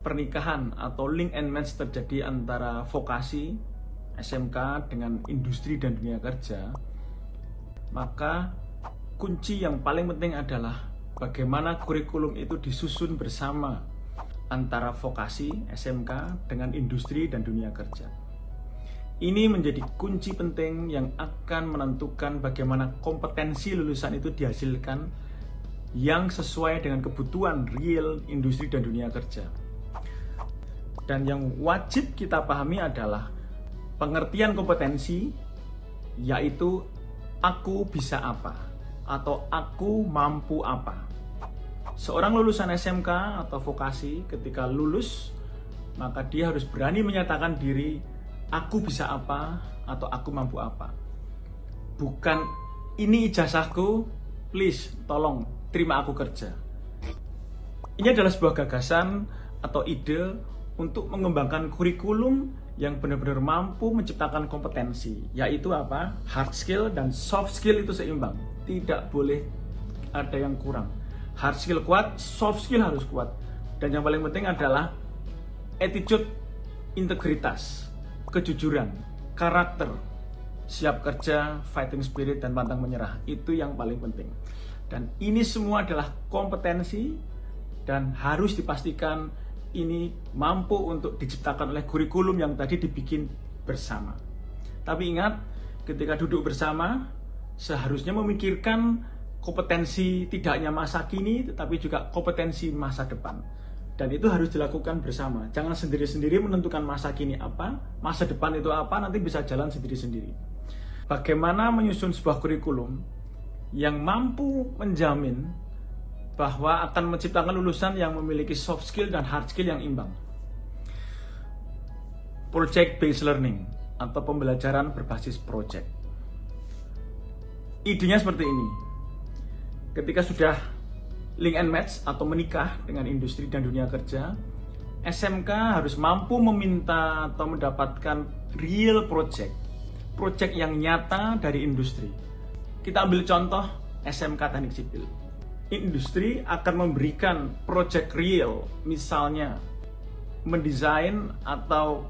pernikahan atau link and match terjadi antara vokasi SMK dengan industri dan dunia kerja, maka kunci yang paling penting adalah bagaimana kurikulum itu disusun bersama antara vokasi SMK dengan industri dan dunia kerja. Ini menjadi kunci penting yang akan menentukan bagaimana kompetensi lulusan itu dihasilkan yang sesuai dengan kebutuhan real industri dan dunia kerja. Dan yang wajib kita pahami adalah pengertian kompetensi, yaitu aku bisa apa atau aku mampu apa. Seorang lulusan SMK atau vokasi ketika lulus, maka dia harus berani menyatakan diri, aku bisa apa atau aku mampu apa. Bukan ini ijazahku, please tolong terima aku kerja. Ini adalah sebuah gagasan atau ide untuk mengembangkan kurikulum yang benar-benar mampu menciptakan kompetensi, yaitu apa? Hard skill dan soft skill itu seimbang. Tidak boleh ada yang kurang. Hard skill kuat, soft skill harus kuat. Dan yang paling penting adalah attitude, integritas, kejujuran, karakter, siap kerja, fighting spirit, dan pantang menyerah. Itu yang paling penting. Dan ini semua adalah kompetensi dan harus dipastikan ini mampu untuk diciptakan oleh kurikulum yang tadi dibikin bersama. Tapi ingat, ketika duduk bersama, seharusnya memikirkan kompetensi tidak hanya masa kini, tetapi juga kompetensi masa depan. Dan itu harus dilakukan bersama. Jangan sendiri-sendiri menentukan masa kini apa, masa depan itu apa, nanti bisa jalan sendiri-sendiri. Bagaimana menyusun sebuah kurikulum yang mampu menjamin bahwa akan menciptakan lulusan yang memiliki soft skill dan hard skill yang imbang. Project based learning atau pembelajaran berbasis project. Idenya seperti ini. Ketika sudah link and match atau menikah dengan industri dan dunia kerja, SMK harus mampu meminta atau mendapatkan real project yang nyata dari industri. Kita ambil contoh SMK Teknik Sipil. Industri akan memberikan project real, misalnya mendesain atau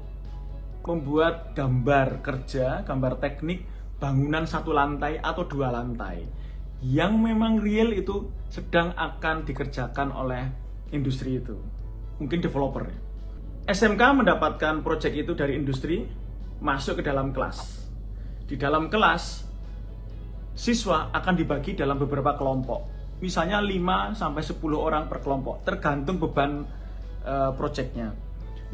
membuat gambar kerja, gambar teknik bangunan 1 lantai atau 2 lantai yang memang real itu sedang akan dikerjakan oleh industri itu, mungkin developer. SMK mendapatkan project itu dari industri, masuk ke dalam kelas. Di dalam kelas, siswa akan dibagi dalam beberapa kelompok. Misalnya 5-10 orang per kelompok, tergantung beban proyeknya.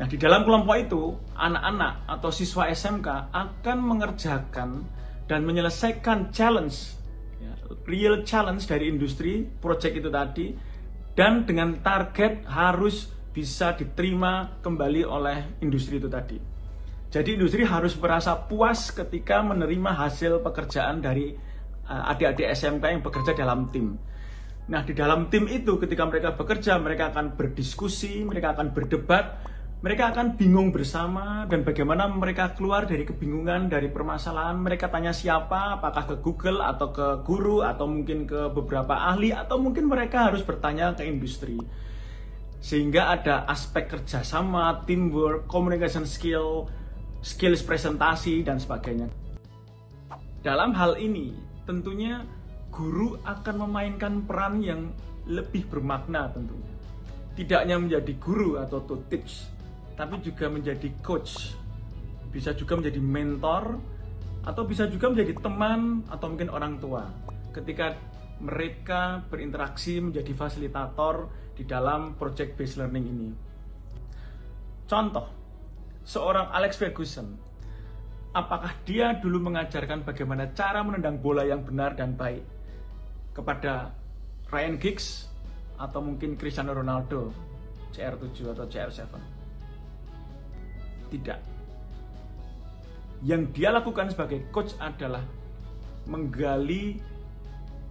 Nah, di dalam kelompok itu, anak-anak atau siswa SMK akan mengerjakan dan menyelesaikan challenge, real challenge dari industri, proyek itu tadi, dan dengan target harus bisa diterima kembali oleh industri itu tadi. Jadi industri harus merasa puas ketika menerima hasil pekerjaan dari adik-adik SMK yang bekerja dalam tim. Nah, di dalam tim itu ketika mereka bekerja, mereka akan berdiskusi, mereka akan berdebat, mereka akan bingung bersama, dan bagaimana mereka keluar dari kebingungan, dari permasalahan. Mereka tanya siapa, apakah ke Google atau ke guru, atau mungkin ke beberapa ahli, atau mungkin mereka harus bertanya ke industri. Sehingga ada aspek kerjasama, teamwork, communication skill, skills presentasi, dan sebagainya. Dalam hal ini, tentunya guru akan memainkan peran yang lebih bermakna tentunya. Tidak hanya menjadi guru atau to teach, tapi juga menjadi coach. Bisa juga menjadi mentor, atau bisa juga menjadi teman atau mungkin orang tua. Ketika mereka berinteraksi menjadi fasilitator di dalam project based learning ini. Contoh, seorang Alex Ferguson, apakah dia dulu mengajarkan bagaimana cara menendang bola yang benar dan baik kepada Ryan Giggs atau mungkin Cristiano Ronaldo CR7 atau CR7? Tidak. Yang dia lakukan sebagai coach adalah menggali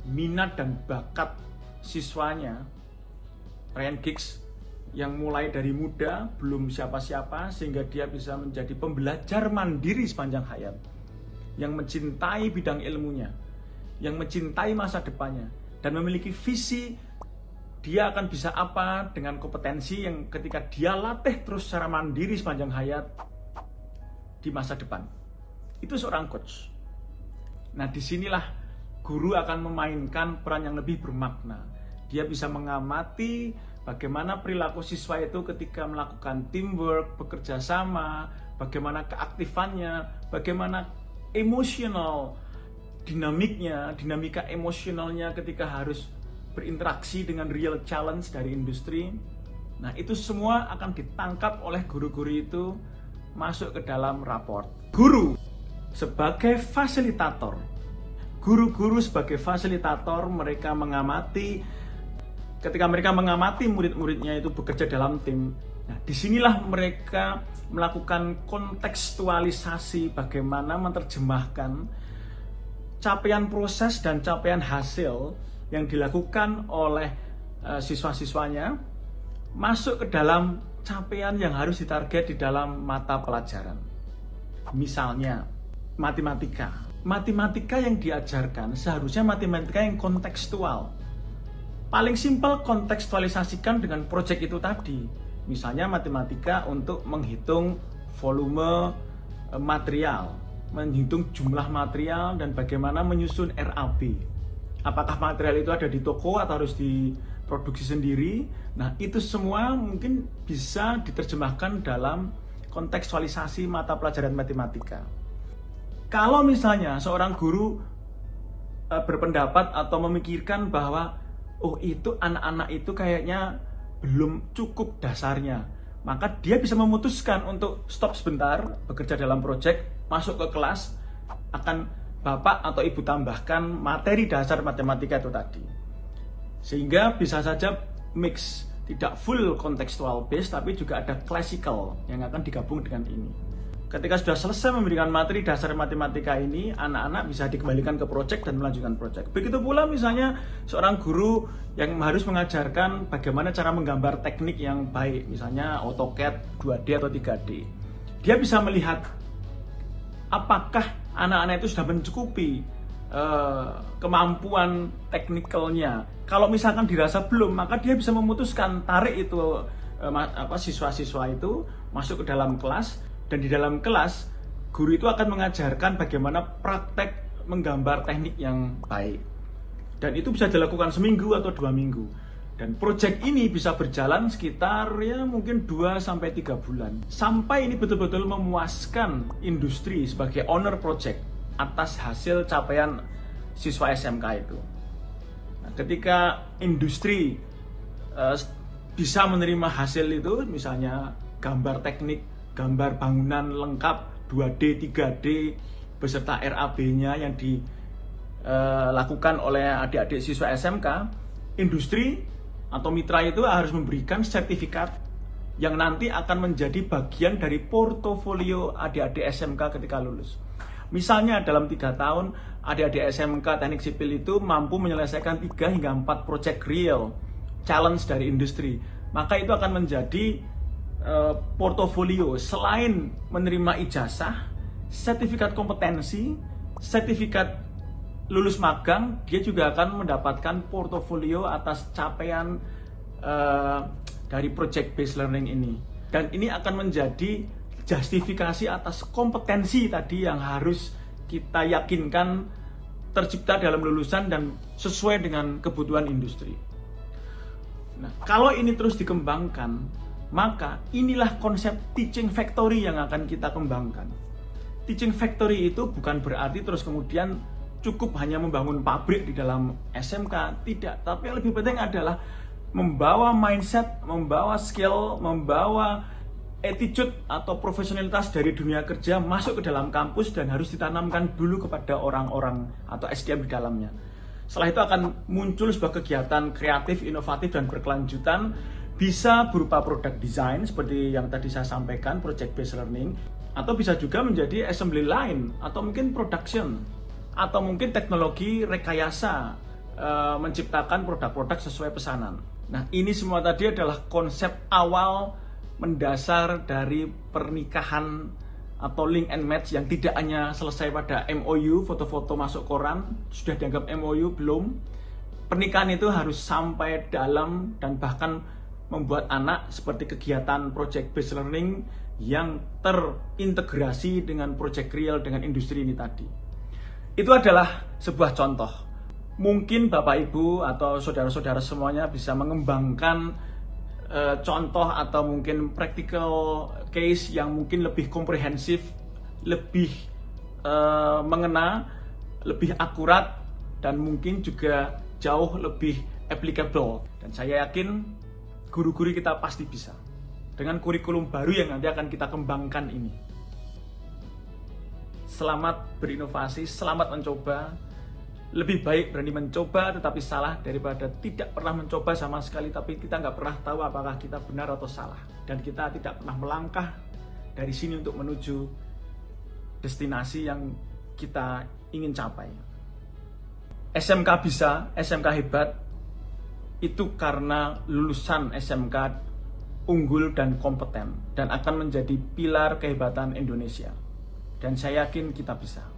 minat dan bakat siswanya. Ryan Giggs yang mulai dari muda, belum siapa-siapa, sehingga dia bisa menjadi pembelajar mandiri sepanjang hayat, yang mencintai bidang ilmunya, yang mencintai masa depannya, dan memiliki visi dia akan bisa apa dengan kompetensi yang ketika dia latih terus secara mandiri sepanjang hayat di masa depan. Itu seorang coach. Nah, disinilah guru akan memainkan peran yang lebih bermakna. Dia bisa mengamati bagaimana perilaku siswa itu ketika melakukan teamwork, bekerja sama, bagaimana keaktifannya, bagaimana emosional dinamika emosionalnya ketika harus berinteraksi dengan real challenge dari industri. Nah, itu semua akan ditangkap oleh guru-guru itu masuk ke dalam raport. Guru sebagai fasilitator. Guru-guru sebagai fasilitator, mereka mengamati, ketika mereka mengamati murid-muridnya itu bekerja dalam tim. Nah, disinilah mereka melakukan kontekstualisasi bagaimana menerjemahkan capaian proses dan capaian hasil yang dilakukan oleh siswa-siswanya masuk ke dalam capaian yang harus ditarget di dalam mata pelajaran. Misalnya, matematika. Matematika yang diajarkan seharusnya matematika yang kontekstual. Paling simpel kontekstualisasikan dengan proyek itu tadi. Misalnya matematika untuk menghitung volume material, menghitung jumlah material dan bagaimana menyusun RAB. Apakah material itu ada di toko atau harus diproduksi sendiri? Nah, itu semua mungkin bisa diterjemahkan dalam kontekstualisasi mata pelajaran matematika. Kalau misalnya seorang guru berpendapat atau memikirkan bahwa itu anak-anak itu kayaknya belum cukup dasarnya, maka dia bisa memutuskan untuk stop sebentar, bekerja dalam proyek, masuk ke kelas, akan bapak atau ibu tambahkan materi dasar matematika itu tadi. Sehingga bisa saja mix, tidak full contextual based, tapi juga ada classical yang akan digabung dengan ini. Ketika sudah selesai memberikan materi dasar matematika ini, anak-anak bisa dikembalikan ke proyek dan melanjutkan proyek. Begitu pula misalnya seorang guru yang harus mengajarkan bagaimana cara menggambar teknik yang baik, misalnya AutoCAD 2D atau 3D. Dia bisa melihat apakah anak-anak itu sudah mencukupi kemampuan teknikalnya. Kalau misalkan dirasa belum, maka dia bisa memutuskan tarik itu siswa-siswa itu masuk ke dalam kelas. Dan di dalam kelas, guru itu akan mengajarkan bagaimana praktek menggambar teknik yang baik. Dan itu bisa dilakukan seminggu atau 2 minggu. Dan proyek ini bisa berjalan sekitar mungkin 2-3 bulan. Sampai ini betul-betul memuaskan industri sebagai owner project atas hasil capaian siswa SMK itu. Nah, ketika industri bisa menerima hasil itu, misalnya gambar teknik, gambar bangunan lengkap 2D, 3D beserta RAB-nya yang dilakukan oleh adik-adik siswa SMK, industri atau mitra itu harus memberikan sertifikat yang nanti akan menjadi bagian dari portofolio adik-adik SMK ketika lulus. Misalnya dalam 3 tahun adik-adik SMK teknik sipil itu mampu menyelesaikan 3 hingga 4 proyek real challenge dari industri, maka itu akan menjadi portofolio. Selain menerima ijazah, sertifikat kompetensi, sertifikat lulus magang, dia juga akan mendapatkan portofolio atas capaian dari project based learning ini. Dan ini akan menjadi justifikasi atas kompetensi tadi yang harus kita yakinkan tercipta dalam lulusan dan sesuai dengan kebutuhan industri. Nah, kalau ini terus dikembangkan, maka inilah konsep teaching factory yang akan kita kembangkan. Teaching factory itu bukan berarti terus kemudian cukup hanya membangun pabrik di dalam SMK, tidak. Tapi yang lebih penting adalah membawa mindset, membawa skill, membawa attitude atau profesionalitas dari dunia kerja masuk ke dalam kampus dan harus ditanamkan dulu kepada orang-orang atau SDM di dalamnya. Setelah itu akan muncul sebuah kegiatan kreatif, inovatif, dan berkelanjutan. Bisa berupa product design seperti yang tadi saya sampaikan, project based learning, atau bisa juga menjadi assembly line, atau mungkin production, atau mungkin teknologi rekayasa, menciptakan produk-produk sesuai pesanan. Nah, ini semua tadi adalah konsep awal mendasar dari pernikahan atau link and match yang tidak hanya selesai pada MOU, foto-foto masuk koran, sudah dianggap MOU, belum. pernikahan itu harus sampai dalam dan bahkan membuat anak seperti kegiatan project based learning yang terintegrasi dengan project real dengan industri ini tadi. Itu adalah sebuah contoh. Mungkin Bapak Ibu atau saudara-saudara semuanya bisa mengembangkan contoh atau mungkin practical case yang mungkin lebih komprehensif, lebih mengena, lebih akurat, dan mungkin juga jauh lebih applicable. Dan saya yakin guru-guru kita pasti bisa dengan kurikulum baru yang nanti akan kita kembangkan ini. Selamat berinovasi, selamat mencoba. Lebih baik berani mencoba tetapi salah daripada tidak pernah mencoba sama sekali tapi kita nggak pernah tahu apakah kita benar atau salah. Dan kita tidak pernah melangkah dari sini untuk menuju destinasi yang kita ingin capai. SMK bisa, SMK hebat, itu karena lulusan SMK unggul dan kompeten dan akan menjadi pilar kehebatan Indonesia. Dan saya yakin kita bisa.